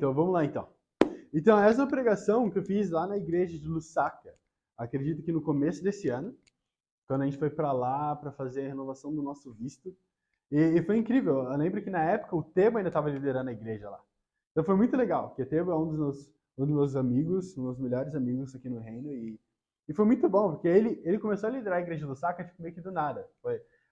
então, vamos lá então. Então, essa é uma pregação que eu fiz lá na igreja de Lusaka. Acredito que no começo desse ano, quando a gente foi para lá para fazer a renovação do nosso visto. E foi incrível. Eu lembro que na época o Tebo ainda estava liderando a igreja lá. Então foi muito legal, porque o Tebo é um dos meus amigos, um dos meus melhores amigos aqui no Reino. E foi muito bom, porque ele começou a liderar a igreja de Lusaka tipo, meio que do nada.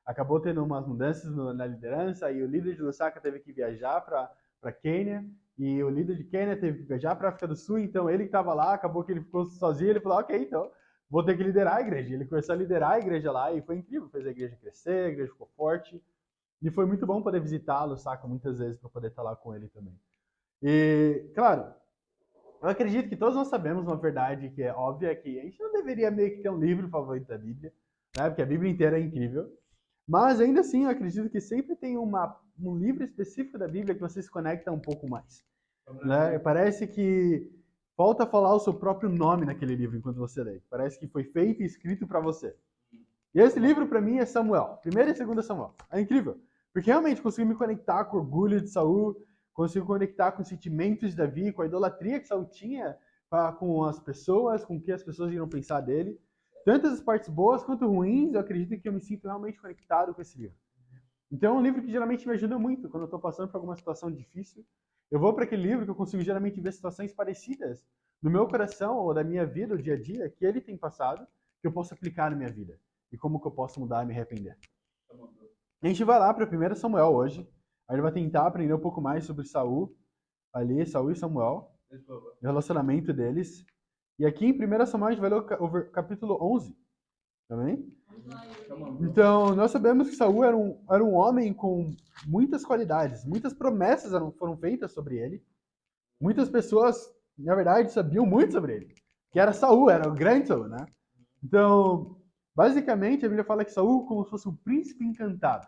Acabou tendo umas mudanças na liderança, e o líder de Lusaka teve que viajar para Quênia, e o líder de Quênia teve que viajar para a África do Sul, então ele que estava lá, acabou que ele ficou sozinho, ele falou, ok, então vou ter que liderar a igreja. Ele começou a liderar a igreja lá, e foi incrível, fez a igreja crescer, a igreja ficou forte, e foi muito bom poder visitá-lo, saca, muitas vezes, para poder estar lá com ele também. E, claro, eu acredito que todos nós sabemos uma verdade que é óbvia, que a gente não deveria meio que ter um livro favorito da Bíblia, né? Porque a Bíblia inteira é incrível. Mas ainda assim, eu acredito que sempre tem um livro específico da Bíblia que você se conecta um pouco mais. Né? Parece que falta falar o seu próprio nome naquele livro enquanto você lê. Parece que foi feito e escrito para você. E esse livro, para mim, é Samuel. 1º e 2º Samuel. É incrível. Porque realmente consigo me conectar com o orgulho de Saul, consigo conectar com os sentimentos de Davi, com a idolatria que Saul tinha com as pessoas, com o que as pessoas iriam pensar dele. Tantas as partes boas quanto ruins, eu acredito que eu me sinto realmente conectado com esse livro. Então é um livro que geralmente me ajuda muito quando eu estou passando por alguma situação difícil. Eu vou para aquele livro que eu consigo geralmente ver situações parecidas no meu coração ou da minha vida, o dia a dia, que ele tem passado, que eu posso aplicar na minha vida. E como que eu posso mudar e me arrepender. A gente vai lá para 1 Samuel hoje. A gente vai tentar aprender um pouco mais sobre Saul e Samuel, o relacionamento deles. E aqui em 1 Samuel a gente vai ler o capítulo 11. Amém? Então, nós sabemos que Saul era um homem com muitas qualidades. Muitas promessas foram feitas sobre ele. Muitas pessoas, na verdade, sabiam muito sobre ele. Que era Saul, era o grande Saul, né? Então, basicamente, a Bíblia fala que Saul como se fosse um príncipe encantado.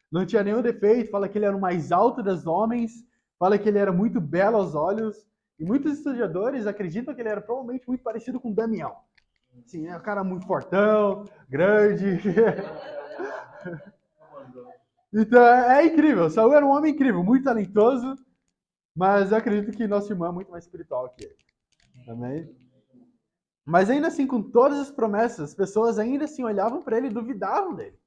Não tinha nenhum defeito, fala que ele era o mais alto dos homens, fala que ele era muito belo aos olhos. E muitos historiadores acreditam que ele era provavelmente muito parecido com Daniel. Sim, é um cara muito fortão, grande. Então é incrível. Saul era um homem incrível, muito talentoso, mas eu acredito que nosso irmão é muito mais espiritual que ele. Amém? Mas ainda assim, com todas as promessas, as pessoas ainda assim olhavam para ele e duvidavam dele.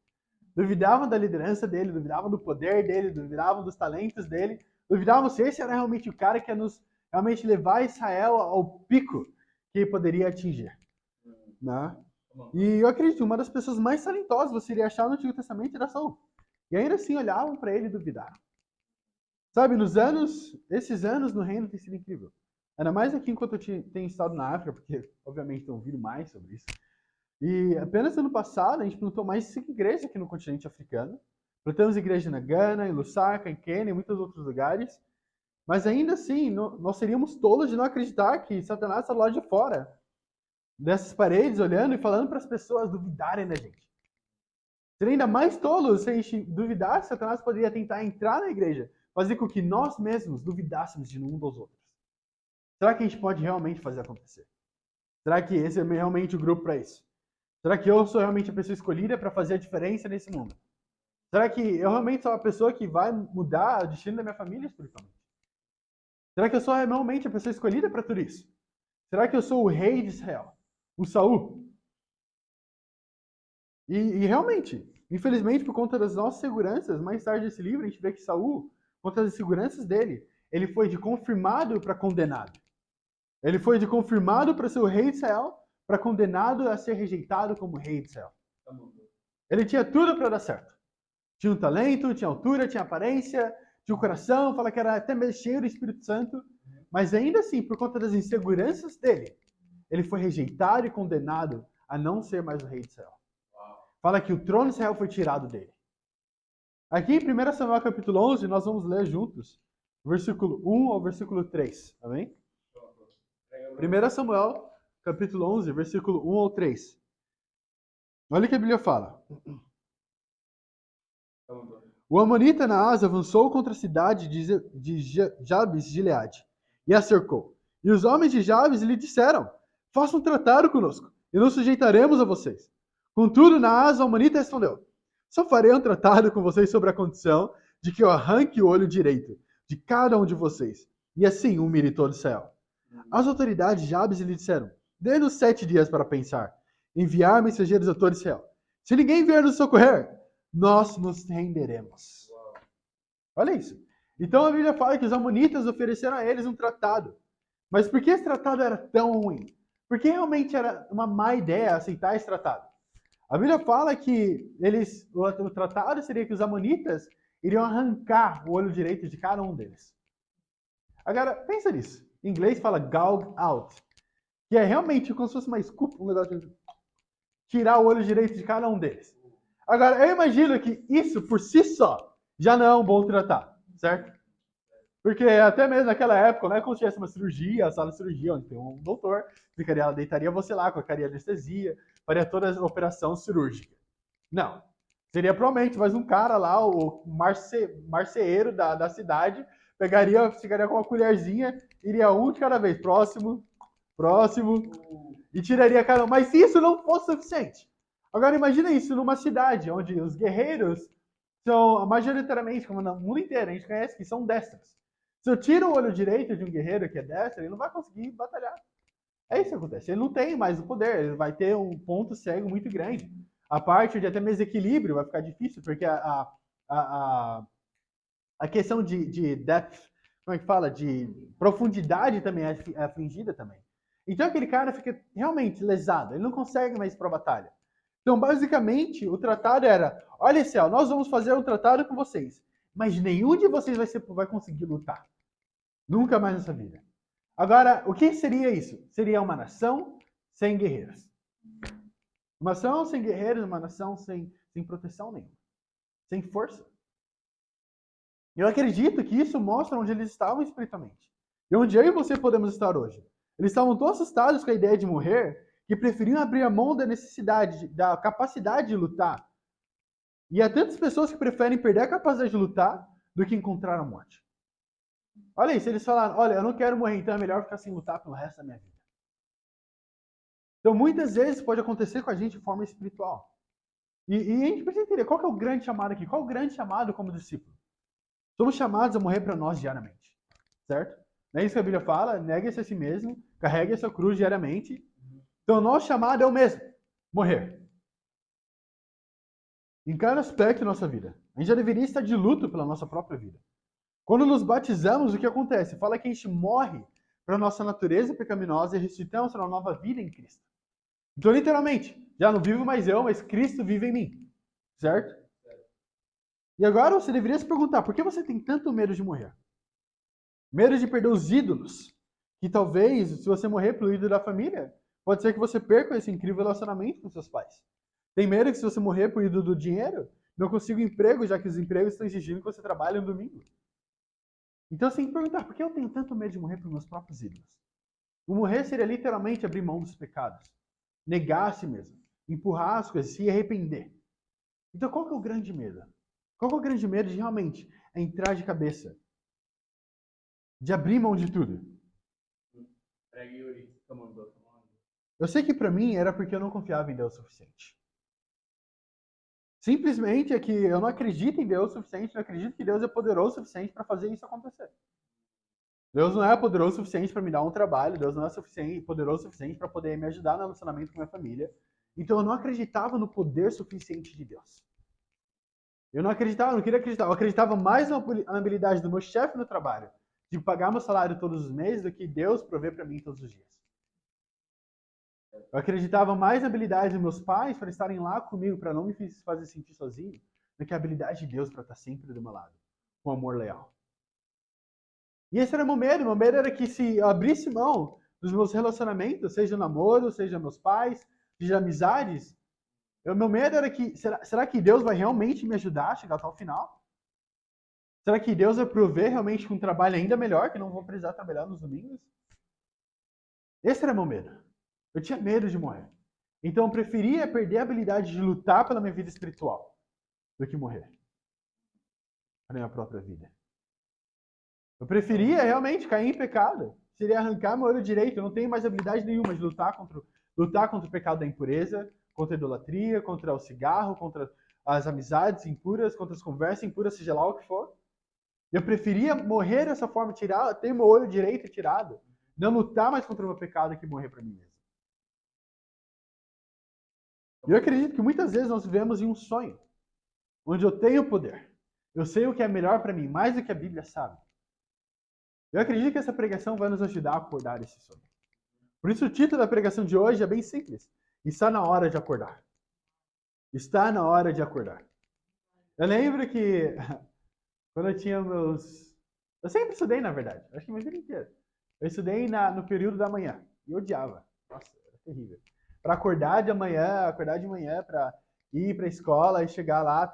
Duvidavam da liderança dele, duvidavam do poder dele, duvidavam dos talentos dele, duvidavam se esse era realmente o cara que ia nos realmente levar Israel ao pico que poderia atingir. Né? E eu acredito que uma das pessoas mais talentosas você iria achar no Antigo Testamento era Saul. E ainda assim olhavam para ele e duvidaram. Sabe, esses anos no reino tem sido incrível. Ainda mais aqui enquanto eu tenho estado na África, porque obviamente tenho ouvido mais sobre isso. E apenas ano passado a gente plantou mais de 5 igrejas aqui no continente africano. Plantamos igreja na Gana, em Lusaka, em Quênia, em muitos outros lugares. Mas ainda assim, nós seríamos tolos de não acreditar que Satanás está do lado de fora dessas paredes, olhando e falando para as pessoas duvidarem da gente. Seria ainda mais tolo se a gente duvidasse, Satanás poderia tentar entrar na igreja, fazer com que nós mesmos duvidássemos de um dos outros. Será que a gente pode realmente fazer acontecer? Será que esse é realmente o grupo para isso? Será que eu sou realmente a pessoa escolhida para fazer a diferença nesse mundo? Será que eu realmente sou a pessoa que vai mudar o destino da minha família espiritualmente? Será que eu sou realmente a pessoa escolhida para tudo isso? Será que eu sou o rei de Israel? O Saul? E realmente, infelizmente, por conta das nossas seguranças, mais tarde nesse livro a gente vê que Saul, por conta das seguranças dele, ele foi de confirmado para condenado. Ele foi de confirmado para ser o rei de Israel, para condenado a ser rejeitado como rei de Israel. Ele tinha tudo para dar certo. Tinha um talento, tinha altura, tinha aparência, tinha o coração, fala que era até mesmo cheio do Espírito Santo, mas ainda assim, por conta das inseguranças dele, ele foi rejeitado e condenado a não ser mais o rei de Israel. Fala que o trono de Israel foi tirado dele. Aqui em 1 Samuel capítulo 11, nós vamos ler juntos, versículo 1 ao versículo 3, amém? 1 Samuel capítulo 11, versículo 1 ao 3. Olha o que a Bíblia fala. O amonita Naás avançou contra a cidade de Jabes de Gileade e a cercou. E os homens de Jabes lhe disseram: façam um tratado conosco, e nos sujeitaremos a vocês. Contudo, Naás, o amonita, respondeu: só farei um tratado com vocês sobre a condição de que eu arranque o olho direito de cada um de vocês, E assim o mire todo o céu. As autoridades de Jabes lhe disseram: dê-nos 7 dias para pensar, enviar mensageiros a todo Israel. Se ninguém vier nos socorrer, nós nos renderemos. Olha isso. Então a Bíblia fala que os amonitas ofereceram a eles um tratado. Mas por que esse tratado era tão ruim? Porque realmente era uma má ideia aceitar esse tratado. A Bíblia fala que o tratado seria que os amonitas iriam arrancar o olho direito de cada um deles. Agora, pensa nisso. Em inglês fala gouge out, que é realmente como se fosse uma scoop, um negócio de tirar o olho direito de cada um deles. Agora, eu imagino que isso por si só já não é um bom tratado, certo? Porque até mesmo naquela época, não é como se tivesse uma cirurgia, a sala de cirurgia, onde tem um doutor, deitaria você lá, colocaria anestesia, faria toda a operação cirúrgica. Não. Seria provavelmente mais um cara lá, o marceeiro da cidade, chegaria com uma colherzinha, iria um de cada vez, próximo, e tiraria cada um. Mas se isso não fosse suficiente. Agora imagina isso numa cidade onde os guerreiros são, majoritariamente, como no mundo inteiro, a gente conhece que são destros. Se eu tiro o olho direito de um guerreiro que é destro, ele não vai conseguir batalhar. É isso que acontece. Ele não tem mais o poder, ele vai ter um ponto cego muito grande. A parte de até mesmo equilíbrio vai ficar difícil, porque a questão de depth, como é que fala? De profundidade também é afligida também. Então aquele cara fica realmente lesado, ele não consegue mais ir para a batalha. Então, basicamente, o tratado era: olha, céu, nós vamos fazer um tratado com vocês, mas nenhum de vocês vai conseguir lutar. Nunca mais nessa vida. Agora, o que seria isso? Seria uma nação sem guerreiros. Uma nação sem guerreiros, uma nação sem proteção nenhuma. Sem força. Eu acredito que isso mostra onde eles estavam espiritualmente. E onde eu e você podemos estar hoje. Eles estavam tão assustados com a ideia de morrer que preferiam abrir a mão da necessidade, da capacidade de lutar. E há tantas pessoas que preferem perder a capacidade de lutar do que encontrar a morte. Olha isso, eles falaram: olha, eu não quero morrer, então é melhor ficar sem lutar pelo resto da minha vida. Então, muitas vezes pode acontecer com a gente de forma espiritual. E a gente precisa entender qual que é o grande chamado aqui. Qual é o grande chamado como discípulo? Somos chamados a morrer para nós diariamente. Certo? Não é isso que a Bíblia fala? Negue-se a si mesmo, carregue a sua cruz diariamente. Então, o nosso chamado é o mesmo: morrer. Em cada aspecto da nossa vida. A gente já deveria estar de luto pela nossa própria vida. Quando nos batizamos, o que acontece? Fala que a gente morre para a nossa natureza pecaminosa e ressuscitamos para uma nova vida em Cristo. Então, literalmente, já não vivo mais eu, mas Cristo vive em mim. Certo? E agora você deveria se perguntar: por que você tem tanto medo de morrer? Medo de perder os ídolos. Que talvez, se você morrer pelo ídolo da família, pode ser que você perca esse incrível relacionamento com seus pais. Tem medo que se você morrer por ídolo do dinheiro, não consiga um emprego, já que os empregos estão exigindo que você trabalhe no domingo. Então você tem que perguntar: por que eu tenho tanto medo de morrer por meus próprios ídolos? O morrer seria literalmente abrir mão dos pecados. Negar a si mesmo. Empurrar as coisas, se arrepender. Então qual que é o grande medo? Qual que é o grande medo de realmente entrar de cabeça? De abrir mão de tudo? Eu sei que para mim era porque eu não confiava em Deus o suficiente. Simplesmente é que eu não acredito em Deus o suficiente, não acredito que Deus é poderoso o suficiente para fazer isso acontecer. Deus não é poderoso o suficiente para me dar um trabalho, Deus não é poderoso o suficiente para poder me ajudar no relacionamento com a minha família. Então eu não acreditava no poder suficiente de Deus. Eu não acreditava, não queria acreditar. Eu acreditava mais na habilidade do meu chefe no trabalho, de pagar meu salário todos os meses, do que Deus prover para mim todos os dias. Eu acreditava mais na habilidade dos meus pais para estarem lá comigo, para não me fazer sentir sozinho, do que a habilidade de Deus para estar sempre do meu lado, com amor leal. E esse era o meu medo. Meu medo era que se eu abrisse mão dos meus relacionamentos, seja namoro, seja meus pais, seja amizades, meu medo era que, será que Deus vai realmente me ajudar a chegar até o final? Será que Deus vai prover realmente um trabalho ainda melhor, que não vou precisar trabalhar nos domingos? Esse era meu medo. Eu tinha medo de morrer. Então eu preferia perder a habilidade de lutar pela minha vida espiritual do que morrer para minha própria vida. Eu preferia realmente cair em pecado. Seria arrancar meu olho direito. Eu não tenho mais habilidade nenhuma de lutar contra o pecado da impureza, contra a idolatria, contra o cigarro, contra as amizades impuras, contra as conversas impuras, seja lá o que for. Eu preferia morrer dessa forma, ter meu olho direito tirado, não lutar mais contra o meu pecado que morrer para mim mesmo. Eu acredito que muitas vezes nós vivemos em um sonho, onde eu tenho poder. Eu sei o que é melhor para mim, mais do que a Bíblia sabe. Eu acredito que essa pregação vai nos ajudar a acordar esse sonho. Por isso o título da pregação de hoje é bem simples. Está na hora de acordar. Está na hora de acordar. Eu lembro que quando eu tinha meus... Eu sempre estudei, na verdade. Acho que minha vida inteira. Eu estudei no período da manhã. E eu odiava. Nossa, era terrível. Para acordar de manhã para ir para a escola e chegar lá,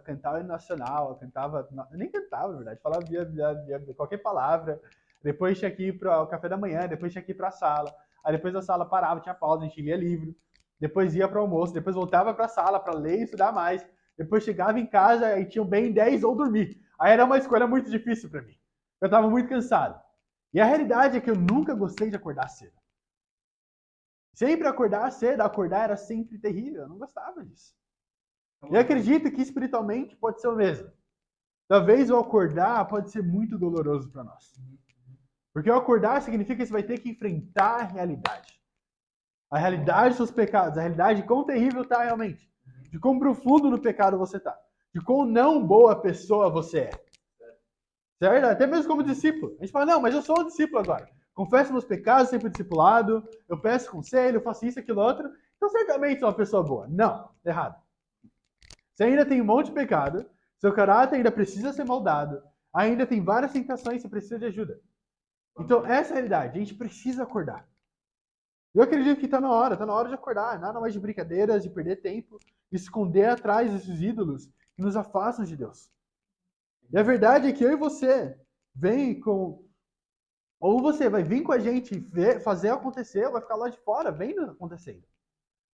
cantar o hino nacional. Eu cantava... Eu nem cantava, na verdade. Falava qualquer palavra. Depois tinha que ir para o café da manhã. Depois tinha que ir para a sala. Aí depois da sala parava, tinha pausa, a gente lia livro. Depois ia para o almoço. Depois voltava para a sala para ler e estudar mais. Depois chegava em casa e tinha bem 10 ou dormir. Aí era uma escolha muito difícil para mim. Eu estava muito cansado. E a realidade é que eu nunca gostei de acordar cedo. Sempre acordar cedo, acordar era sempre terrível. Eu não gostava disso. E acredito que espiritualmente pode ser o mesmo. Talvez o acordar pode ser muito doloroso para nós. Porque o acordar significa que você vai ter que enfrentar a realidade. A realidade dos seus pecados, a realidade de quão terrível está realmente. De quão profundo no pecado você está. De quão não boa pessoa você é. Certo? Até mesmo como discípulo. A gente fala, não, mas eu sou um discípulo agora. Confesso meus pecados, sempre discipulado, eu peço conselho, eu faço isso, aquilo, outro. Então, certamente sou uma pessoa boa. Não, errado. Você ainda tem um monte de pecado, seu caráter ainda precisa ser moldado, ainda tem várias tentações, você precisa de ajuda. Então, essa é a realidade. A gente precisa acordar. Eu acredito que está na hora de acordar. Nada mais de brincadeiras, de perder tempo, de esconder atrás desses ídolos que nos afastam de Deus. E a verdade é que eu e você vem com... Ou você vai vir com a gente fazer acontecer, ou vai ficar lá de fora vendo acontecendo.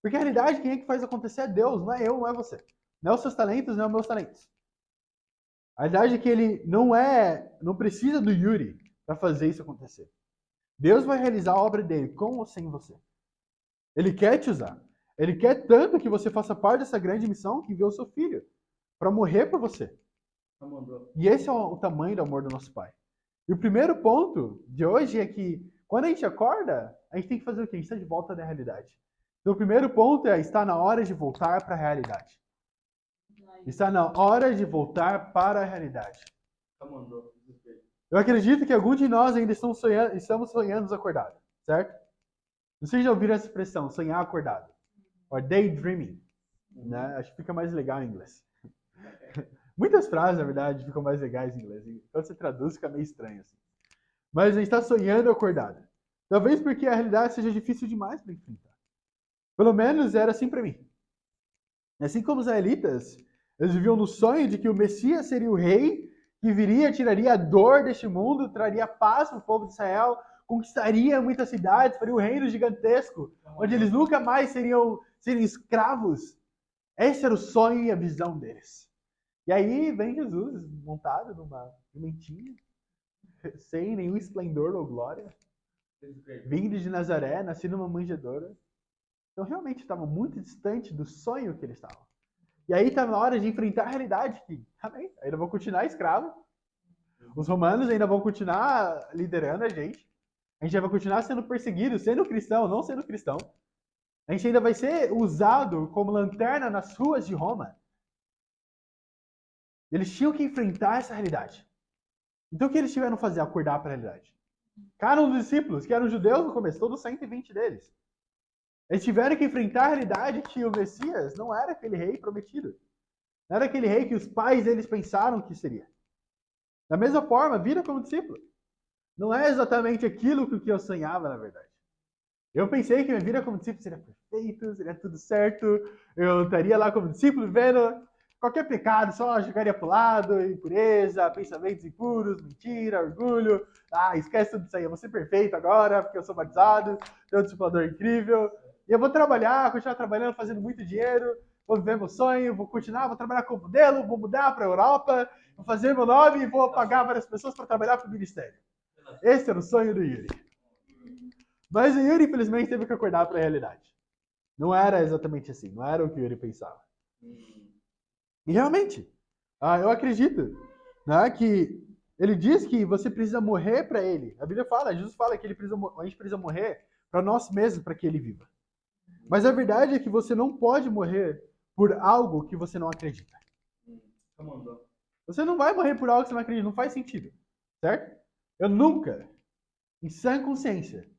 Porque a realidade, quem é que faz acontecer é Deus, não é eu, não é você. Não é os seus talentos, não é os meus talentos. A realidade é que ele não precisa do Yuri para fazer isso acontecer. Deus vai realizar a obra dele com ou sem você. Ele quer te usar. Ele quer tanto que você faça parte dessa grande missão que enviou o seu filho para morrer por você. E esse é o tamanho do amor do nosso Pai. E o primeiro ponto de hoje é que quando a gente acorda, a gente tem que fazer o quê? A gente está de volta da realidade. Então o primeiro ponto é estar na hora de voltar para a realidade. Está na hora de voltar para a realidade. Eu acredito que alguns de nós ainda estamos sonhando acordados, certo? Vocês já ouviram essa expressão, sonhar acordado? Or daydreaming, né? Acho que fica mais legal em inglês. Muitas frases, na verdade, ficam mais legais em inglês. Quando você traduz, fica meio estranho, assim. Mas a gente está sonhando acordado. Talvez porque a realidade seja difícil demais para enfrentar. Pelo menos era assim para mim. Assim como os israelitas, eles viviam no sonho de que o Messias seria o rei, que viria, tiraria a dor deste mundo, traria paz para o povo de Israel, conquistaria muitas cidades, faria um reino gigantesco, onde eles nunca mais seriam escravos. Esse era o sonho e a visão deles. E aí vem Jesus montado numa jumentinha, sem nenhum esplendor ou glória, vindo de Nazaré, nascido numa manjedoura. Então realmente estava muito distante do sonho que eles estavam. E aí estava na hora de enfrentar a realidade que, amém, ainda vão continuar escravos, os romanos ainda vão continuar liderando a gente vai continuar sendo perseguido, sendo cristão, não sendo cristão. A gente ainda vai ser usado como lanterna nas ruas de Roma. Eles tinham que enfrentar essa realidade. Então o que eles tiveram que fazer? Acordar para a realidade. Cada um dos discípulos, que eram judeus no começo, todos 120 deles, eles tiveram que enfrentar a realidade que o Messias não era aquele rei prometido. Não era aquele rei que os pais deles pensaram que seria. Da mesma forma, vida como discípulo. Não é exatamente aquilo que eu sonhava, na verdade. Eu pensei que minha vida como discípulo seria perfeita, seria tudo certo. Eu estaria lá como discípulo vendo qualquer pecado, só jogaria pro lado, impureza, pensamentos impuros, mentira, orgulho. Ah, esquece tudo isso aí, eu vou ser perfeito agora, porque eu sou batizado, tenho um discipulador incrível. E eu vou continuar trabalhando, fazendo muito dinheiro, vou viver meu sonho, vou trabalhar como modelo, vou mudar para a Europa, vou fazer meu nome e vou pagar várias pessoas para trabalhar para o ministério. Esse era o sonho do Yuri. Mas o Yuri, infelizmente, teve que acordar para a realidade. Não era exatamente assim, não era o que o Yuri pensava. E realmente, eu acredito, né, que Ele diz que você precisa morrer para ele. A Bíblia fala, Jesus fala que a gente precisa morrer para nós mesmos, para que ele viva. Mas a verdade é que você não pode morrer por algo que você não acredita. Você não vai morrer por algo que você não acredita, não faz sentido. Certo? Eu nunca, em sã consciência,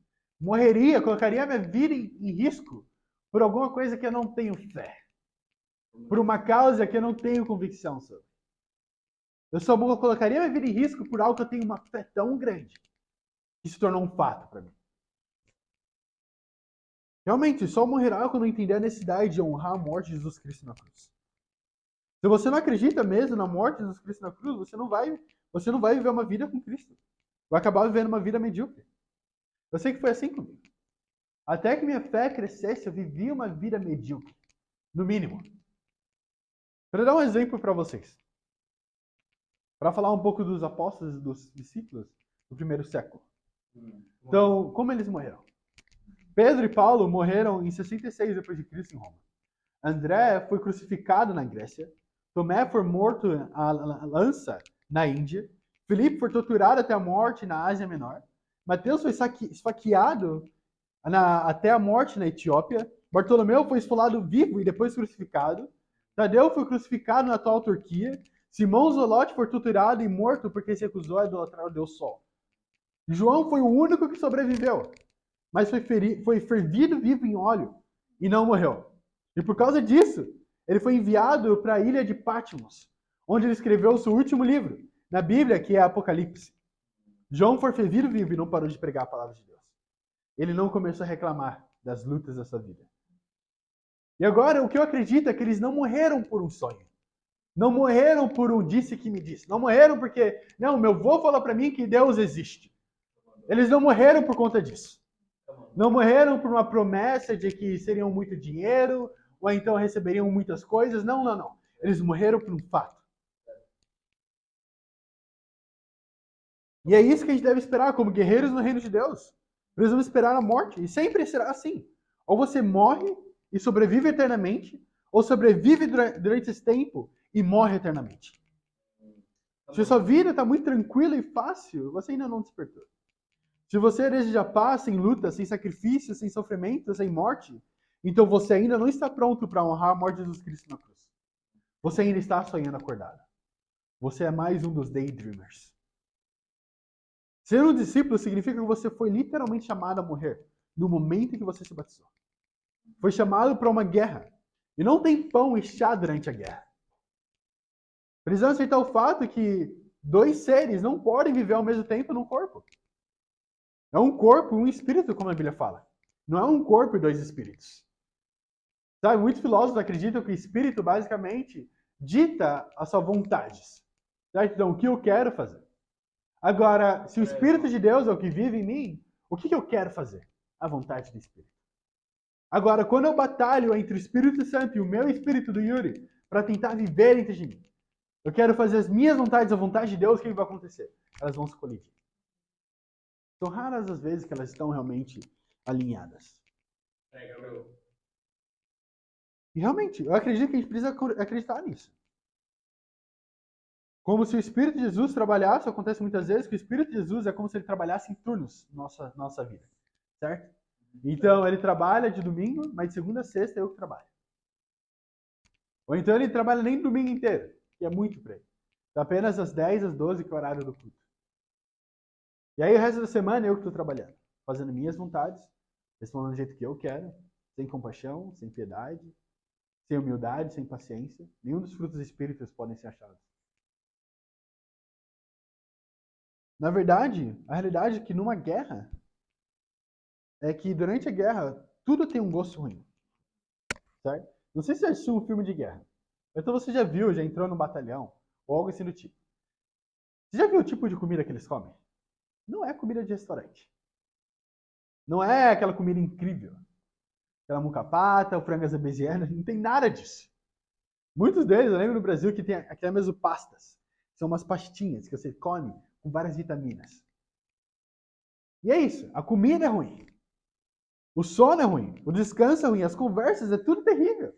colocaria minha vida em risco por alguma coisa que eu não tenho fé. Por uma causa que eu não tenho convicção sobre. Eu só colocaria minha vida em risco por algo que eu tenho uma fé tão grande que se tornou um fato para mim. Realmente, só morrerá quando entender a necessidade de honrar a morte de Jesus Cristo na cruz. Se você não acredita mesmo na morte de Jesus Cristo na cruz, você não vai viver uma vida com Cristo. Vai acabar vivendo uma vida medíocre. Eu sei que foi assim comigo. Até que minha fé crescesse, eu vivia uma vida medíocre. No mínimo. Para dar um exemplo para vocês. Para falar um pouco dos apóstolos e dos discípulos do primeiro século. Então, como eles morreram? Pedro e Paulo morreram em 66 depois de Cristo em Roma. André foi crucificado na Grécia. Tomé foi morto à lança na Índia. Filipe foi torturado até a morte na Ásia Menor. Mateus foi esfaqueado até a morte na Etiópia. Bartolomeu foi esfolado vivo e depois crucificado. Tadeu foi crucificado na atual Turquia. Simão Zelote foi torturado e morto porque se recusou a idolatrar o Deus Sol. João foi o único que sobreviveu, mas foi fervido vivo em óleo e não morreu. E por causa disso, ele foi enviado para a ilha de Patmos, onde ele escreveu o seu último livro, na Bíblia, que é Apocalipse. João foi fervido vivo e não parou de pregar a palavra de Deus. Ele não começou a reclamar das lutas da sua vida. E agora, o que eu acredito é que eles não morreram por um sonho. Não morreram por um disse que me disse. Não morreram porque, não, meu avô falou para mim que Deus existe. Eles não morreram por conta disso. Não morreram por uma promessa de que seriam muito dinheiro, ou então receberiam muitas coisas. Não, não, não. Eles morreram por um fato. E é isso que a gente deve esperar como guerreiros no reino de Deus. Precisamos esperar a morte. E sempre será assim. Ou você morre e sobrevive eternamente, ou sobrevive durante esse tempo e morre eternamente. Se a sua vida está muito tranquila e fácil, você ainda não despertou. Se você deseja paz, sem luta, sem sacrifício, sem sofrimento, sem morte, então você ainda não está pronto para honrar a morte de Jesus Cristo na cruz. Você ainda está sonhando acordado. Você é mais um dos daydreamers. Ser um discípulo significa que você foi literalmente chamado a morrer no momento em que você se batizou. Foi chamado para uma guerra. E não tem pão e chá durante a guerra. Precisamos aceitar o fato que dois seres não podem viver ao mesmo tempo num corpo. É um corpo e um espírito, como a Bíblia fala. Não é um corpo e dois espíritos. Sabe, muitos filósofos acreditam que o espírito basicamente dita as suas vontades. Certo? Então, o que eu quero fazer. Agora, se o Espírito de Deus é o que vive em mim, o que eu quero fazer? A vontade do Espírito. Agora, quando eu batalho entre o Espírito Santo e o meu espírito do Yuri para tentar viver dentro de mim, eu quero fazer as minhas vontades, a vontade de Deus, o que vai acontecer? Elas vão se colidir. São raras as vezes que elas estão realmente alinhadas. E realmente, eu acredito que a gente precisa acreditar nisso. Como se o Espírito de Jesus trabalhasse, acontece muitas vezes que o Espírito de Jesus é como se ele trabalhasse em turnos na nossa vida, certo? Então, ele trabalha de domingo, mas de segunda a sexta é eu que trabalho. Ou então ele trabalha nem domingo inteiro, que é muito para ele. Então, apenas das 10 às 12, que é o horário do culto. E aí o resto da semana eu que estou trabalhando, fazendo minhas vontades, respondendo do jeito que eu quero, sem compaixão, sem piedade, sem humildade, sem paciência. Nenhum dos frutos espíritos podem ser achados. Na verdade, a realidade é que numa guerra, é que durante a guerra, tudo tem um gosto ruim. Certo? Não sei se você assistiu um filme de guerra. Então você já viu, já entrou no batalhão, ou algo assim do tipo. Você já viu o tipo de comida que eles comem? Não é comida de restaurante. Não é aquela comida incrível. Aquela mucapata, o frango às abesianas, não tem nada disso. Muitos deles, eu lembro no Brasil que tem aquelas mesopastas. São umas pastinhas que você come com várias vitaminas. E é isso, a comida é ruim. O sono é ruim, o descanso é ruim, as conversas é tudo terrível.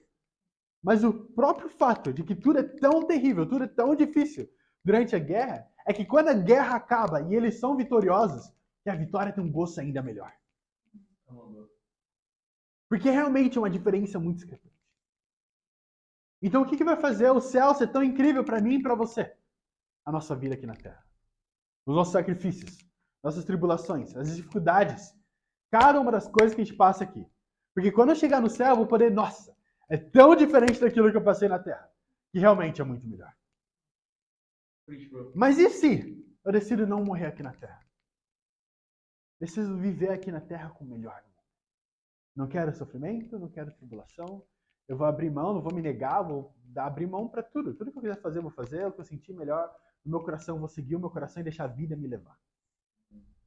Mas o próprio fato de que tudo é tão terrível, tudo é tão difícil durante a guerra, é que quando a guerra acaba e eles são vitoriosos, que a vitória tem um gosto ainda melhor. Porque realmente é uma diferença muito discrepante. Então o que vai fazer o céu ser tão incrível para mim e para você? A nossa vida aqui na Terra. Os nossos sacrifícios, nossas tribulações, as dificuldades. Cada uma das coisas que a gente passa aqui. Porque quando eu chegar no céu, eu vou poder, nossa, é tão diferente daquilo que eu passei na Terra, que realmente é muito melhor. Mas e se eu decido não morrer aqui na Terra? Decido viver aqui na Terra com o melhor. Não quero sofrimento, não quero tribulação. Eu vou abrir mão, não vou me negar, vou abrir mão para tudo. Tudo que eu quiser fazer, eu vou fazer. O que eu sentir melhor no meu coração, eu vou seguir o meu coração e deixar a vida me levar.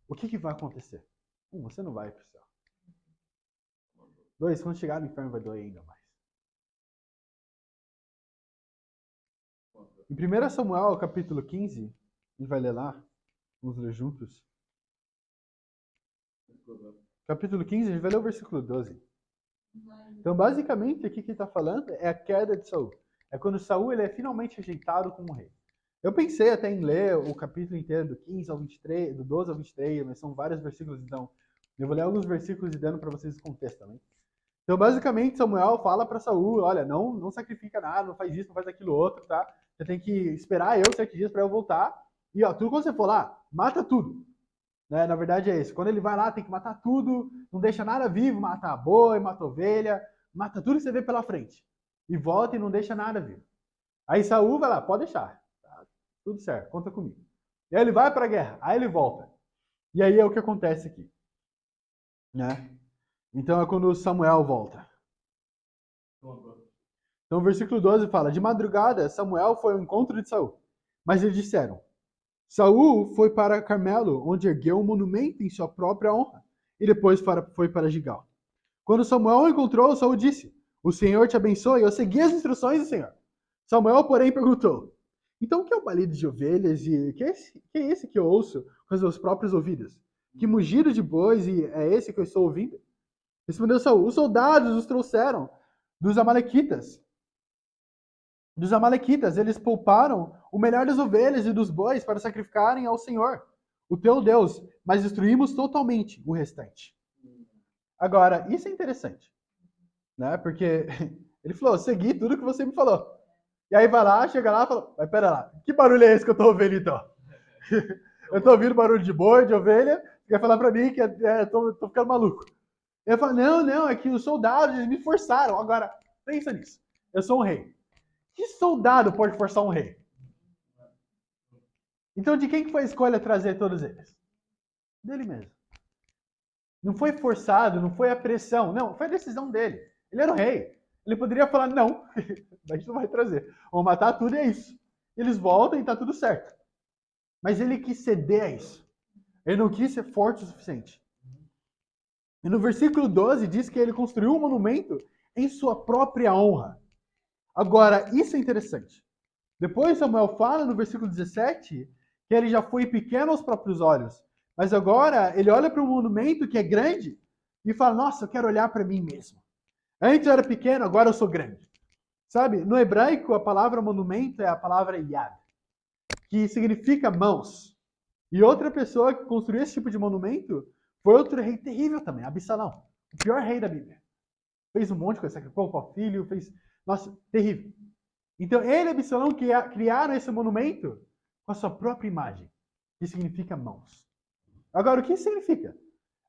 O que vai acontecer? Você não vai para o céu. 2, quando chegar no inferno vai doer ainda mais. Em 1 Samuel, capítulo 15, a gente vai ler lá, vamos ler juntos. Capítulo 15, a gente vai ler o versículo 12. Então, basicamente, aqui que ele está falando é a queda de Saul. É quando Saul ele é finalmente rejeitado como rei. Eu pensei até em ler o capítulo inteiro do 15 ao 23, do 12 ao 23, mas são vários versículos, então eu vou ler alguns versículos e dando para vocês o contexto também. Então, basicamente, Samuel fala para Saul, olha, não sacrifica nada, não faz isso, não faz aquilo outro, tá? Você tem que esperar eu 7 dias para eu voltar. E, ó, tudo quando você for lá, mata tudo. Né? Na verdade é isso. Quando ele vai lá, tem que matar tudo, não deixa nada vivo, mata boi, mata ovelha, mata tudo que você vê pela frente. E volta e não deixa nada vivo. Aí Saul vai lá, pode deixar. Tá? Tudo certo, conta comigo. E aí ele vai para a guerra, aí ele volta. E aí é o que acontece aqui. Né? Então é quando Samuel volta. Então o versículo 12 fala: de madrugada, Samuel foi ao encontro de Saul. Mas eles disseram: Saul foi para Carmelo, onde ergueu um monumento em sua própria honra, e depois foi para Gigal. Quando Samuel o encontrou, Saul disse: o Senhor te abençoe. Eu segui as instruções do Senhor. Samuel, porém, perguntou: então o que é o balido de ovelhas e que é esse que eu ouço com os meus próprios ouvidos? Que mugido de bois e é esse que eu estou ouvindo? Respondeu Saul: os soldados os trouxeram dos amalequitas. Eles pouparam o melhor das ovelhas e dos bois para sacrificarem ao Senhor, o teu Deus, mas destruímos totalmente o restante. Agora, isso é interessante, né? Porque ele falou, segui tudo que você me falou. E aí vai lá, chega lá e fala, mas pera lá, que barulho é esse que eu tô ouvindo então? Eu tô ouvindo barulho de boi, de ovelha, quer falar pra mim que tô ficando maluco. Eu falo, não, é que os soldados eles me forçaram. Agora, pensa nisso, eu sou um rei. Que soldado pode forçar um rei? Então, de quem que foi a escolha trazer todos eles? Dele mesmo. Não foi forçado, não foi a pressão. Não, foi a decisão dele. Ele era o rei. Ele poderia falar, não, a gente não vai trazer. Vamos matar tudo e é isso. Eles voltam e tá tudo certo. Mas ele quis ceder a isso. Ele não quis ser forte o suficiente. E no versículo 12 diz que ele construiu um monumento em sua própria honra. Agora, isso é interessante. Depois Samuel fala no versículo 17 que ele já foi pequeno aos próprios olhos. Mas agora ele olha para um monumento que é grande e fala, nossa, eu quero olhar para mim mesmo. Antes eu era pequeno, agora eu sou grande. Sabe, no hebraico a palavra monumento é a palavra yad, que significa mãos. E outra pessoa que construiu esse tipo de monumento foi outro rei terrível também, Absalão. O pior rei da Bíblia. Fez um monte de coisa, sacrificou o filho, fez... Nossa, terrível. Então ele e Absalão criaram esse monumento com a sua própria imagem, que significa mãos. Agora, o que isso significa?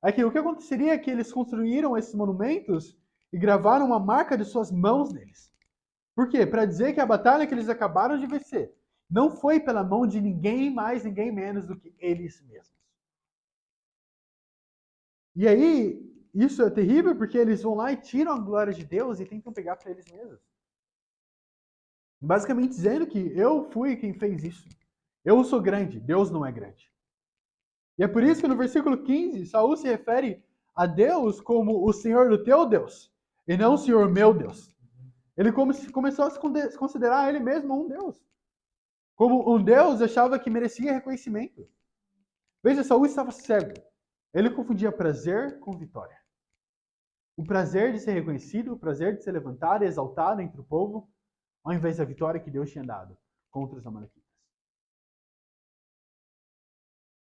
É que o que aconteceria é que eles construíram esses monumentos e gravaram uma marca de suas mãos neles. Por quê? Para dizer que a batalha que eles acabaram de vencer não foi pela mão de ninguém mais, ninguém menos do que eles mesmos. E aí, isso é terrível porque eles vão lá e tiram a glória de Deus e tentam pegar para eles mesmos. Basicamente dizendo que eu fui quem fez isso. Eu sou grande, Deus não é grande. E é por isso que no versículo 15, Saul se refere a Deus como o Senhor do teu Deus, e não o Senhor meu Deus. Ele começou a se considerar ele mesmo um Deus. Como um Deus achava que merecia reconhecimento. Veja, Saul estava cego. Ele confundia prazer com vitória. O prazer de ser reconhecido, o prazer de ser levantado e exaltado entre o povo, ao invés da vitória que Deus tinha dado contra os amalequitas.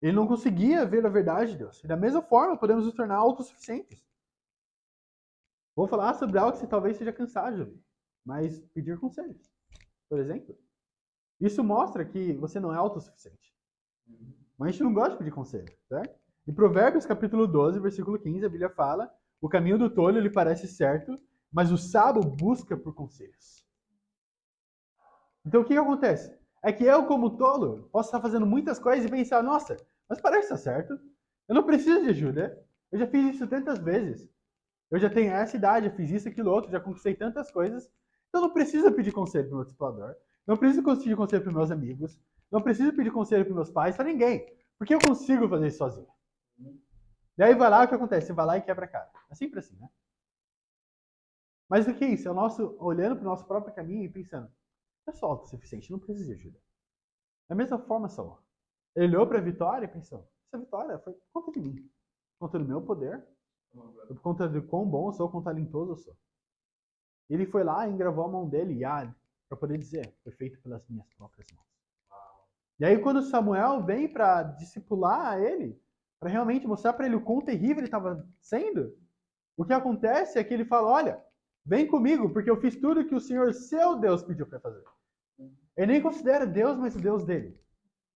Ele não conseguia ver a verdade de Deus. E da mesma forma, podemos nos tornar autossuficientes. Vou falar sobre algo que você talvez seja cansado de ouvir, mas pedir conselhos, por exemplo. Isso mostra que você não é autossuficiente. Mas a gente não gosta de pedir conselho, certo? Em Provérbios capítulo 12, versículo 15, a Bíblia fala: o caminho do tolo lhe parece certo, mas o sábio busca por conselhos. Então o que acontece? É que eu, como tolo, posso estar fazendo muitas coisas e pensar: nossa, mas parece estar certo. Eu não preciso de ajuda. Eu já fiz isso tantas vezes. Eu já tenho essa idade, eu fiz isso, aquilo, outro, já conquistei tantas coisas. Então não preciso pedir conselho para o meu discipulador. Não preciso pedir conselho para meus amigos. Não preciso pedir conselho para meus pais, para ninguém. Porque eu consigo fazer isso sozinho. E aí vai lá, o que acontece? Você vai lá e quebra a cara. É sempre assim, né? Mas o que é isso? É o nosso olhando para o nosso próprio caminho e pensando: eu sou autossuficiente, não preciso de ajuda. Da mesma forma, Saul. Ele olhou para a vitória e pensou: essa vitória foi por conta de mim. Por conta do meu poder. Por conta de quão bom eu sou, quão talentoso eu sou. Ele foi lá e engravou a mão dele, Yad, para poder dizer: foi feito pelas minhas próprias mãos. E aí quando Samuel vem para discipular ele, para realmente mostrar para ele o quão terrível ele estava sendo, o que acontece é que ele fala: olha, vem comigo, porque eu fiz tudo que o Senhor, seu Deus, pediu para fazer. Ele nem considera Deus, mas o Deus dele.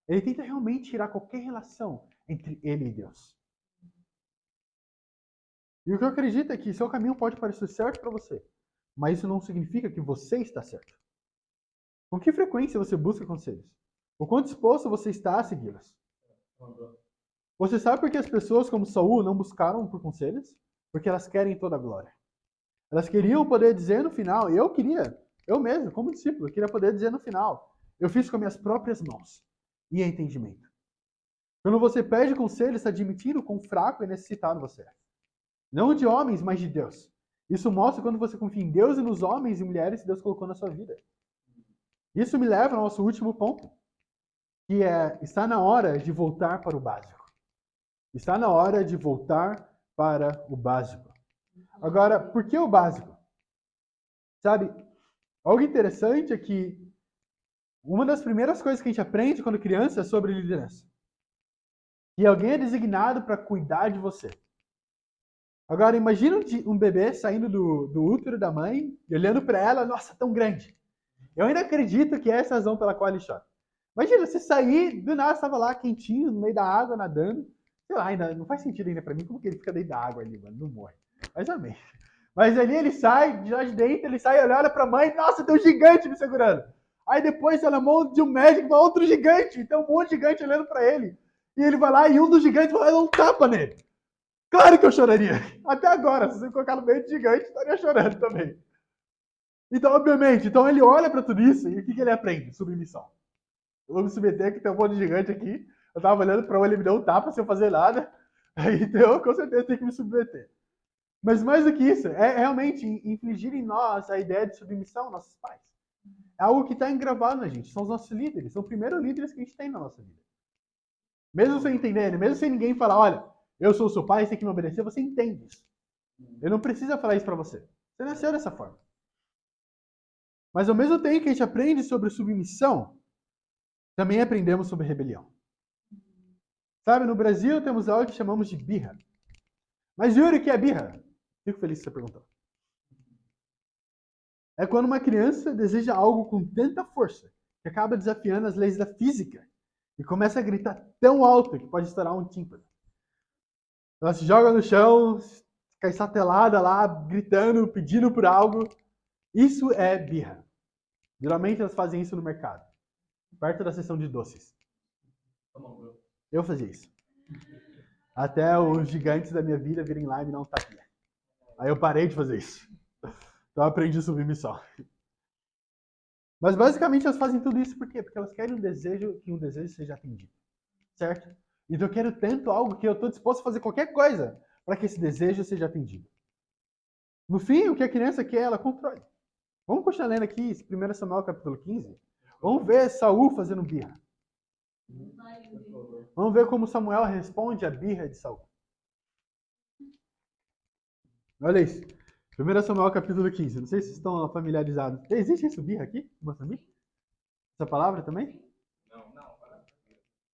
Ele tenta realmente tirar qualquer relação entre ele e Deus. E o que eu acredito é que seu caminho pode parecer certo para você, mas isso não significa que você está certo. Com que frequência você busca conselhos? O quão disposto você está a segui-los? Você sabe por que as pessoas como Saul não buscaram por conselhos? Porque elas querem toda a glória. Elas queriam poder dizer no final, e eu mesmo, como discípulo, queria poder dizer no final: eu fiz com minhas próprias mãos. E é entendimento. Quando você pede conselho, está admitindo quão fraco e necessitado você é. Não de homens, mas de Deus. Isso mostra quando você confia em Deus e nos homens e mulheres que Deus colocou na sua vida. Isso me leva ao nosso último ponto, que é: está na hora de voltar para o básico. Está na hora de voltar para o básico. Agora, por que o básico? Sabe, algo interessante é que uma das primeiras coisas que a gente aprende quando criança é sobre liderança. E alguém é designado para cuidar de você. Agora, imagina um bebê saindo do útero da mãe e olhando para ela: nossa, tão grande. Eu ainda acredito que é essa a razão pela qual ele chora. Imagina, você sair, do nada estava lá quentinho, no meio da água, nadando. Sei lá, ainda não faz sentido ainda para mim como que ele fica dentro da água ali, mano, não morre. Mas amém. Mas ali ele sai, de lá de dentro, ele sai, olha pra mãe: nossa, tem um gigante me segurando. Aí depois, tá na mão de um médico, vai outro gigante. Então um monte de gigante olhando pra ele. E ele vai lá e um dos gigantes vai lá e dá um tapa nele. Claro que eu choraria. Até agora, se você colocar no meio de gigante, estaria chorando também. Então, obviamente, então ele olha pra tudo isso e o que ele aprende? Submissão. Eu vou me submeter, que tem um monte de gigante aqui. Eu tava olhando pra ele me deu um tapa sem eu fazer nada. Então, com certeza, tem que me submeter. Mas mais do que isso, é realmente infligir em nós a ideia de submissão aos nossos pais. É algo que está engravado na gente. São os nossos líderes. São os primeiros líderes que a gente tem na nossa vida. Mesmo sem entender, mesmo sem ninguém falar: olha, eu sou o seu pai, você tem que me obedecer, você entende isso. Eu não preciso falar isso para você. Você nasceu dessa forma. Mas ao mesmo tempo que a gente aprende sobre submissão, também aprendemos sobre rebelião. Sabe, no Brasil temos algo que chamamos de birra. Mas Yuri, o que é birra? Fico feliz que você perguntou. É quando uma criança deseja algo com tanta força que acaba desafiando as leis da física e começa a gritar tão alto que pode estourar um tímpano. Ela se joga no chão, cai satelada lá, gritando, pedindo por algo. Isso é birra. Geralmente elas fazem isso no mercado, perto da seção de doces. Eu fazia isso. Até os gigantes da minha vida virem lá e me dar um tapinha. Aí eu parei de fazer isso. Então eu aprendi submissão. Mas basicamente elas fazem tudo isso por quê? Porque elas querem que um desejo seja atendido. Certo? Então eu quero tanto algo que eu estou disposto a fazer qualquer coisa para que esse desejo seja atendido. No fim, o que a criança quer, ela controla. Vamos continuar lendo aqui 1 Samuel capítulo 15. Vamos ver Saul fazendo birra. Vamos ver como Samuel responde à birra de Saul. Olha isso. 1 Samuel capítulo 15. Não sei se vocês estão familiarizados. Existe isso, birra aqui? Em Moçambique? Essa palavra também? Não.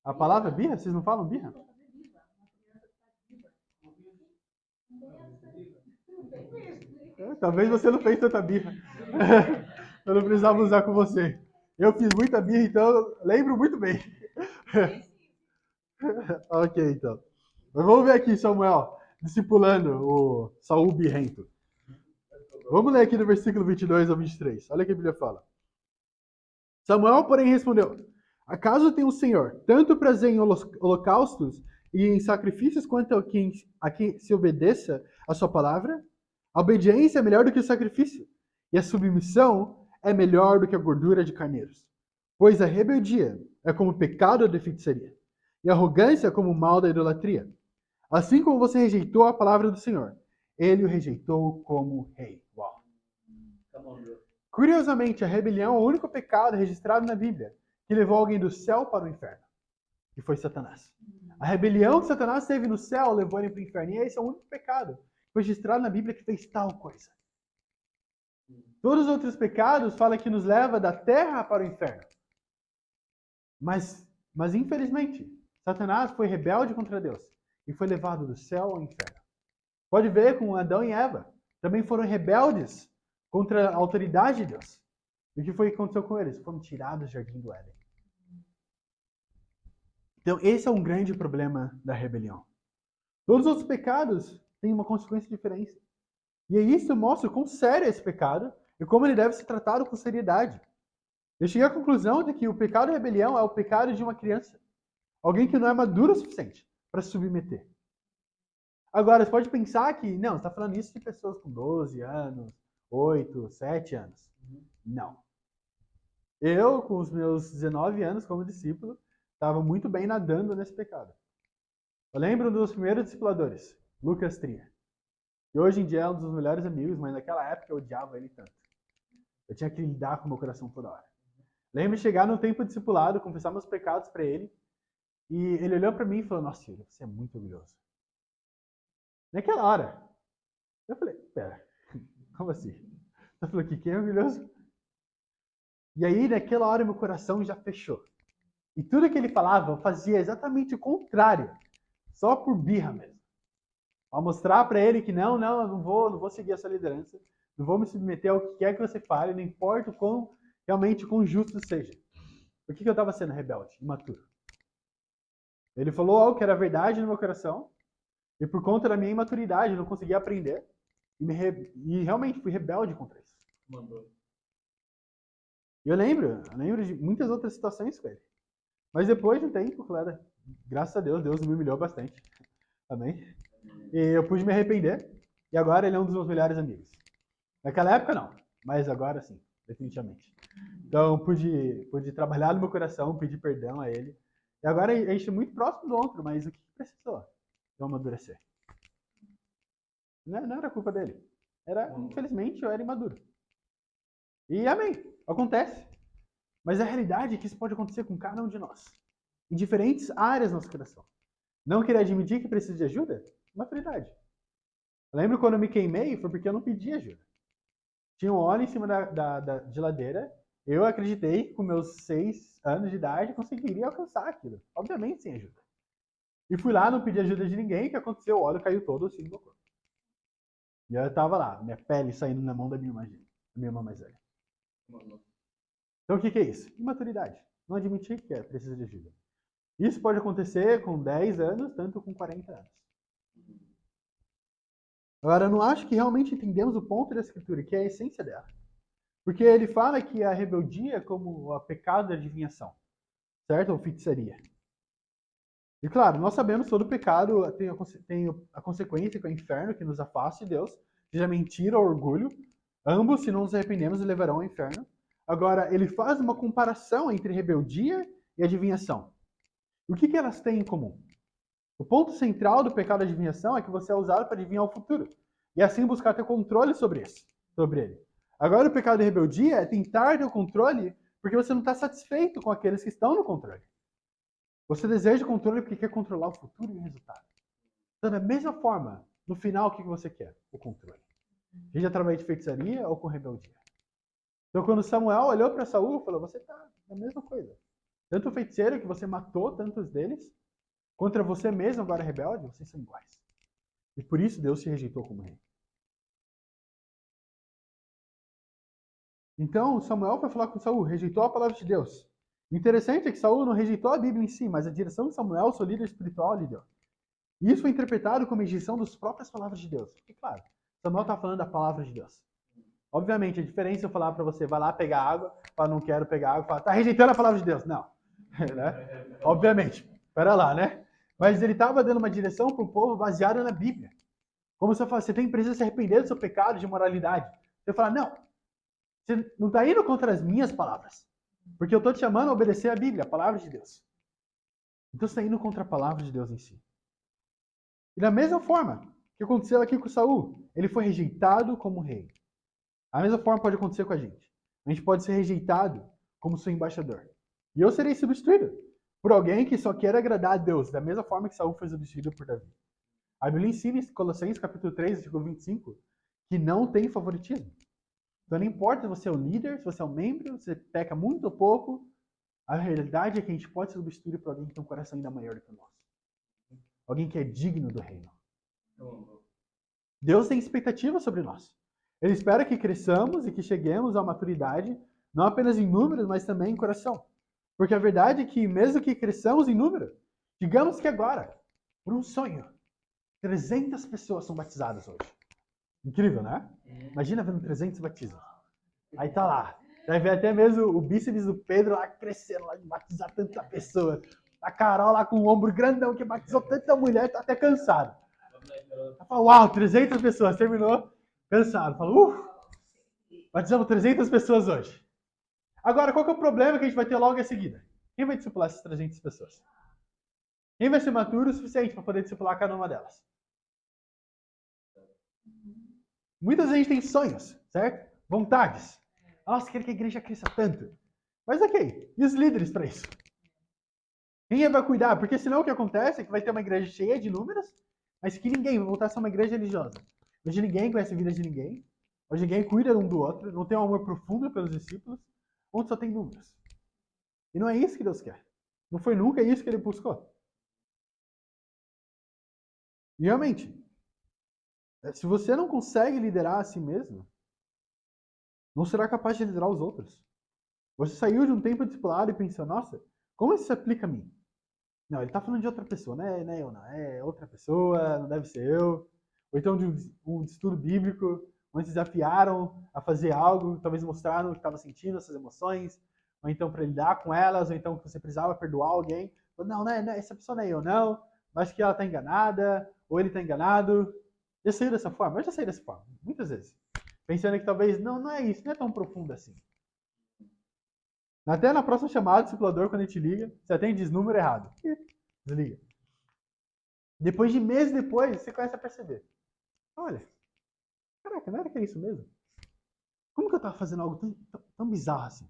A palavra birra? Vocês não falam birra? Talvez você não fez tanta birra. Eu não precisava usar com você. Eu fiz muita birra, então eu lembro muito bem. Ok, então. Mas vamos ver aqui, Samuel, discipulando o Saul birrento. Vamos ler aqui do versículo 22 ao 23. Olha o que a Bíblia fala. Samuel, porém, respondeu: Acaso tem o Senhor tanto prazer em holocaustos e em sacrifícios quanto a quem se obedeça a sua palavra? A obediência é melhor do que o sacrifício, e a submissão é melhor do que a gordura de carneiros. Pois a rebeldia é como o pecado da feitiçaria, e a arrogância é como o mal da idolatria. Assim como você rejeitou a palavra do Senhor, ele o rejeitou como rei. Uau. Curiosamente, a rebelião é o único pecado registrado na Bíblia que levou alguém do céu para o inferno, que foi Satanás. A rebelião que Satanás teve no céu levou ele para o inferno, e esse é o único pecado registrado na Bíblia que fez tal coisa. Todos os outros pecados falam que nos leva da terra para o inferno. Mas infelizmente, Satanás foi rebelde contra Deus e foi levado do céu ao inferno. Pode ver com Adão e Eva. Também foram rebeldes contra a autoridade de Deus. E o que foi que aconteceu com eles? Foram tirados do jardim do Éden. Então, esse é um grande problema da rebelião. Todos os outros pecados têm uma consequência diferente. E isso mostra quão sério é esse pecado e como ele deve ser tratado com seriedade. Eu cheguei à conclusão de que o pecado de rebelião é o pecado de uma criança. Alguém que não é maduro o suficiente para se submeter. Agora, você pode pensar que, não, você está falando isso de pessoas com 12 anos, 8, 7 anos. Não. Eu, com os meus 19 anos como discípulo, estava muito bem nadando nesse pecado. Eu lembro dos primeiros discipuladores, Lucas Tria. E hoje em dia é um dos melhores amigos, mas naquela época eu odiava ele tanto. Eu tinha que lidar com o meu coração toda hora. Lembro de chegar no tempo discipulado, confessar meus pecados para ele, e ele olhou para mim e falou: Nossa, filho, você é muito orgulhoso. Naquela hora, eu falei: Pera, como assim? Você falou que quem é orgulhoso? E aí, naquela hora, meu coração já fechou. E tudo que ele falava, eu fazia exatamente o contrário. Só por birra mesmo. Ao mostrar para ele que não, eu não vou seguir essa liderança. Não vou me submeter ao que quer que você fale, não importa o quão justo seja. Por que eu estava sendo rebelde, imaturo? Ele falou algo que era verdade no meu coração, e por conta da minha imaturidade, eu não conseguia aprender, e realmente fui rebelde contra isso. E eu lembro de muitas outras situações com ele. Mas depois de um tempo, claro, graças a Deus, Deus me humilhou bastante. Amém? E eu pude me arrepender, e agora ele é um dos meus melhores amigos. Naquela época, não, mas agora sim, definitivamente. Então, pude trabalhar no meu coração, pedir perdão a ele. E agora a gente é muito próximo do outro, mas o que precisou? Eu amadurecer. Não era culpa dele. Infelizmente, eu era imaduro. E amém, acontece. Mas a realidade é que isso pode acontecer com cada um de nós. Em diferentes áreas do nosso coração. Não querer admitir que precisa de ajuda? Maturidade. Eu lembro quando eu me queimei, foi porque eu não pedi ajuda. Tinha um óleo em cima da geladeira. Eu acreditei que com meus 6 anos de idade conseguiria alcançar aquilo. Obviamente sem ajuda. E fui lá, não pedi ajuda de ninguém. O que aconteceu? O óleo caiu todo assim no meu corpo. E eu tava lá, minha pele saindo na mão da minha irmã mais velha. Então o que é isso? Imaturidade. Não admitir que precisa de ajuda. Isso pode acontecer com 10 anos, tanto com 40 anos. Agora, eu não acho que realmente entendemos o ponto da Escritura, que é a essência dela. Porque ele fala que a rebeldia é como o pecado da adivinhação, certo? Ou feitiçaria. E claro, nós sabemos que todo pecado tem a consequência que é o inferno, que nos afasta de Deus, seja mentira ou orgulho. Ambos, se não nos arrependemos, levarão ao inferno. Agora, ele faz uma comparação entre rebeldia e adivinhação. O que elas têm em comum? O ponto central do pecado da adivinhação é que você é usado para adivinhar o futuro. E assim buscar ter controle sobre ele. Agora, o pecado de rebeldia é tentar ter o controle porque você não está satisfeito com aqueles que estão no controle. Você deseja controle porque quer controlar o futuro e o resultado. Então, da mesma forma, no final, o que você quer? O controle. Seja através de feitiçaria ou com rebeldia. Então, quando Samuel olhou para Saul, falou: Você está na mesma coisa. Tanto o feiticeiro que você matou tantos deles, contra você mesmo agora rebelde, vocês são iguais. E por isso Deus te rejeitou como rei. Então Samuel foi falar com Saul, rejeitou a palavra de Deus. O interessante é que Saul não rejeitou a Bíblia em si, mas a direção de Samuel, seu líder espiritual, lhe deu. E isso foi interpretado como rejeição das próprias palavras de Deus. Porque, claro, Samuel está falando da palavra de Deus. Obviamente, a diferença é eu falar para você, vai lá pegar água, fala, não quero pegar água, fala, tá rejeitando a palavra de Deus. Não. Né? Obviamente. Pera lá, né? Mas ele estava dando uma direção para o povo baseada na Bíblia. Como você fala, você precisa se arrepender do seu pecado de moralidade. Você fala, não, você não está indo contra as minhas palavras. Porque eu estou te chamando a obedecer a Bíblia, a palavra de Deus. Então você está indo contra a palavra de Deus em si. E da mesma forma que aconteceu aqui com Saul, ele foi rejeitado como rei. A mesma forma pode acontecer com a gente. A gente pode ser rejeitado como seu embaixador. E eu serei substituído por alguém que só quer agradar a Deus, da mesma forma que Saul foi substituído por Davi. A Bíblia ensina em Colossenses capítulo 3, versículo 25, que não tem favoritismo. Então não importa se você é o líder, se você é um membro, se você peca muito ou pouco, a realidade é que a gente pode ser substituído por alguém que tem um coração ainda maior do que o nosso. Alguém que é digno do reino. Deus tem expectativas sobre nós. Ele espera que cresçamos e que cheguemos à maturidade, não apenas em números, mas também em coração. Porque a verdade é que, mesmo que cresçamos em número, digamos que agora, por um sonho, 300 pessoas são batizadas hoje. Incrível, né? Imagina vendo 300 batismos. Aí tá lá. Vai ver até mesmo o bíceps do Pedro lá crescendo, lá de batizar tanta pessoa. A Carol lá com o ombro grandão que batizou tanta mulher, tá até cansado. Ela fala, uau, 300 pessoas. Terminou cansado. Fala, batizamos 300 pessoas hoje. Agora, qual que é o problema que a gente vai ter logo em seguida? Quem vai discipular essas 300 pessoas? Quem vai ser maduro o suficiente para poder discipular cada uma delas? Muitas vezes a gente tem sonhos, certo? Vontades. Nossa, quero que a igreja cresça tanto. Mas ok, e os líderes para isso? Quem vai cuidar? Porque senão o que acontece é que vai ter uma igreja cheia de números, mas que ninguém vai voltar a ser uma igreja religiosa. Hoje ninguém conhece a vida de ninguém. Hoje ninguém cuida um do outro. Não tem um amor profundo pelos discípulos. Onde só tem números. E não é isso que Deus quer. Não foi nunca isso que ele buscou. E realmente, se você não consegue liderar a si mesmo, não será capaz de liderar os outros. Você saiu de um tempo discipulado e pensou, nossa, como isso se aplica a mim? Não, ele está falando de outra pessoa, não é eu não. É outra pessoa, não deve ser eu. Ou então de um estudo bíblico, onde desafiaram a fazer algo, talvez mostraram o que estava sentindo, essas emoções, ou então para lidar com elas, ou então que você precisava perdoar alguém. Não, essa pessoa não é eu, não. Acho que ela está enganada, ou ele está enganado. Já saiu dessa forma? Eu já saí dessa forma, muitas vezes. Pensando que talvez, não é isso, não é tão profundo assim. Até na próxima chamada do discipulador, quando a gente liga, você atende e diz número errado. Desliga. Depois de meses depois, você começa a perceber. Olha, caraca, não era que é isso mesmo? Como que eu tava fazendo algo tão bizarro assim?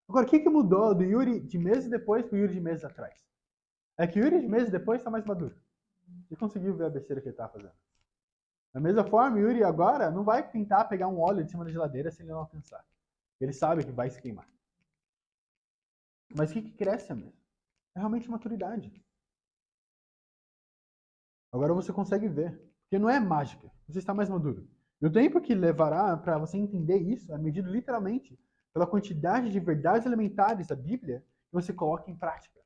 Agora, o que mudou do Yuri de meses depois pro Yuri de meses atrás? É que o Yuri de meses depois tá mais maduro. Ele conseguiu ver a besteira que ele tava fazendo. Da mesma forma, o Yuri agora não vai tentar pegar um óleo de cima da geladeira sem ele não alcançar. Ele sabe que vai se queimar. Mas o que cresce mesmo? É realmente maturidade. Agora você consegue ver. Porque não é mágica. Você está mais maduro. E o tempo que levará para você entender isso é medido literalmente pela quantidade de verdades elementares da Bíblia que você coloca em prática. A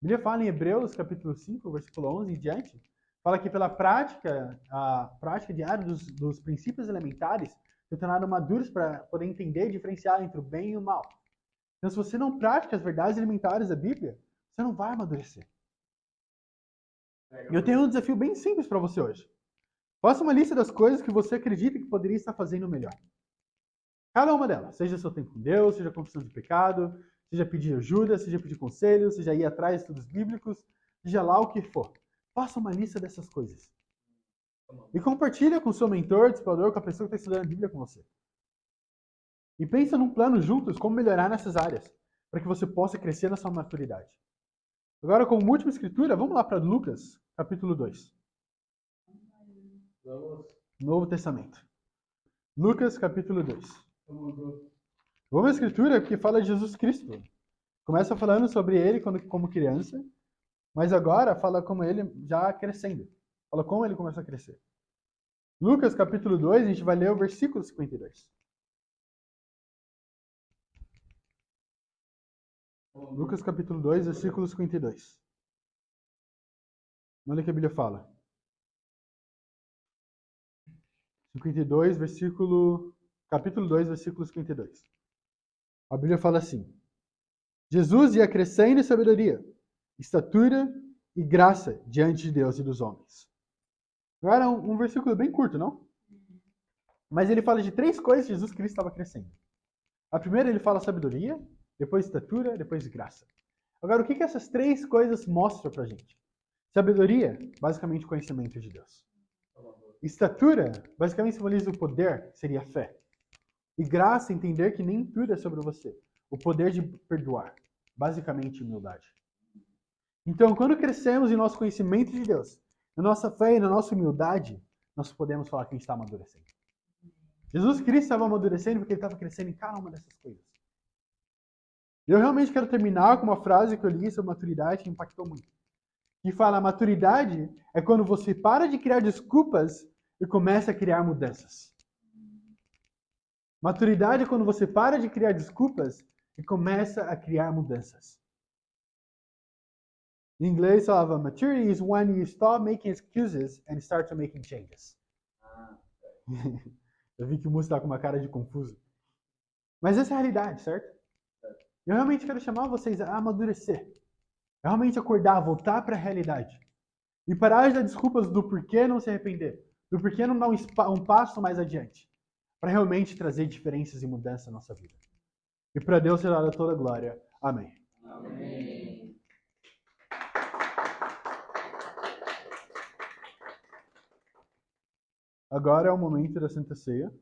Bíblia fala em Hebreus, capítulo 5, versículo 11 em diante, fala que pela prática, a prática diária dos princípios elementares, se tornaram maduros para poder entender e diferenciar entre o bem e o mal. Então, se você não pratica as verdades elementares da Bíblia, você não vai amadurecer. E eu tenho um desafio bem simples para você hoje. Faça uma lista das coisas que você acredita que poderia estar fazendo melhor. Cada uma delas. Seja seu tempo com Deus, seja confissão de pecado, seja pedir ajuda, seja pedir conselho, seja ir atrás de estudos bíblicos, seja lá o que for. Faça uma lista dessas coisas. E compartilha com o seu mentor, discipulador, com a pessoa que está estudando a Bíblia com você. E pensa num plano juntos como melhorar nessas áreas, para que você possa crescer na sua maturidade. Agora, como última escritura, vamos lá para Lucas, capítulo 2. Novo Testamento. Lucas, capítulo 2. Vamos à escritura porque fala de Jesus Cristo. Começa falando sobre ele como criança, mas agora fala como ele já crescendo. Fala como ele começa a crescer. Lucas capítulo 2, a gente vai ler o versículo 52. Lucas capítulo 2, versículo 52. Olha o que a Bíblia fala. 52, capítulo 2, versículo 52. A Bíblia fala assim: Jesus ia crescendo em sabedoria, estatura e graça diante de Deus e dos homens. Agora, um versículo bem curto, não? Mas ele fala de 3 coisas que Jesus Cristo estava crescendo. A primeira, ele fala sabedoria, depois estatura, depois graça. Agora, o que essas 3 coisas mostram pra gente? Sabedoria, basicamente conhecimento de Deus. Estatura, basicamente simboliza o poder, que seria a fé. E graça, entender que nem tudo é sobre você. O poder de perdoar, basicamente humildade. Então, quando crescemos em nosso conhecimento de Deus, na nossa fé e na nossa humildade, nós podemos falar que a gente está amadurecendo. Jesus Cristo estava amadurecendo porque ele estava crescendo em cada uma dessas coisas. Eu realmente quero terminar com uma frase que eu li sobre maturidade que impactou muito. Que fala, maturidade é quando você para de criar desculpas e começa a criar mudanças. Maturidade é quando você para de criar desculpas e começa a criar mudanças. Em inglês falava, maturity is when you stop making excuses and start to making changes. Eu vi que o Musso está com uma cara de confuso. Mas essa é a realidade, certo? Eu realmente quero chamar vocês a amadurecer. Realmente acordar, voltar para a realidade. E parar de dar desculpas do porquê não se arrepender. Do porquê não dar um passo mais adiante. Para realmente trazer diferenças e mudanças na nossa vida. E para Deus será dada toda a glória. Amém. Amém. Agora é o momento da Santa Ceia.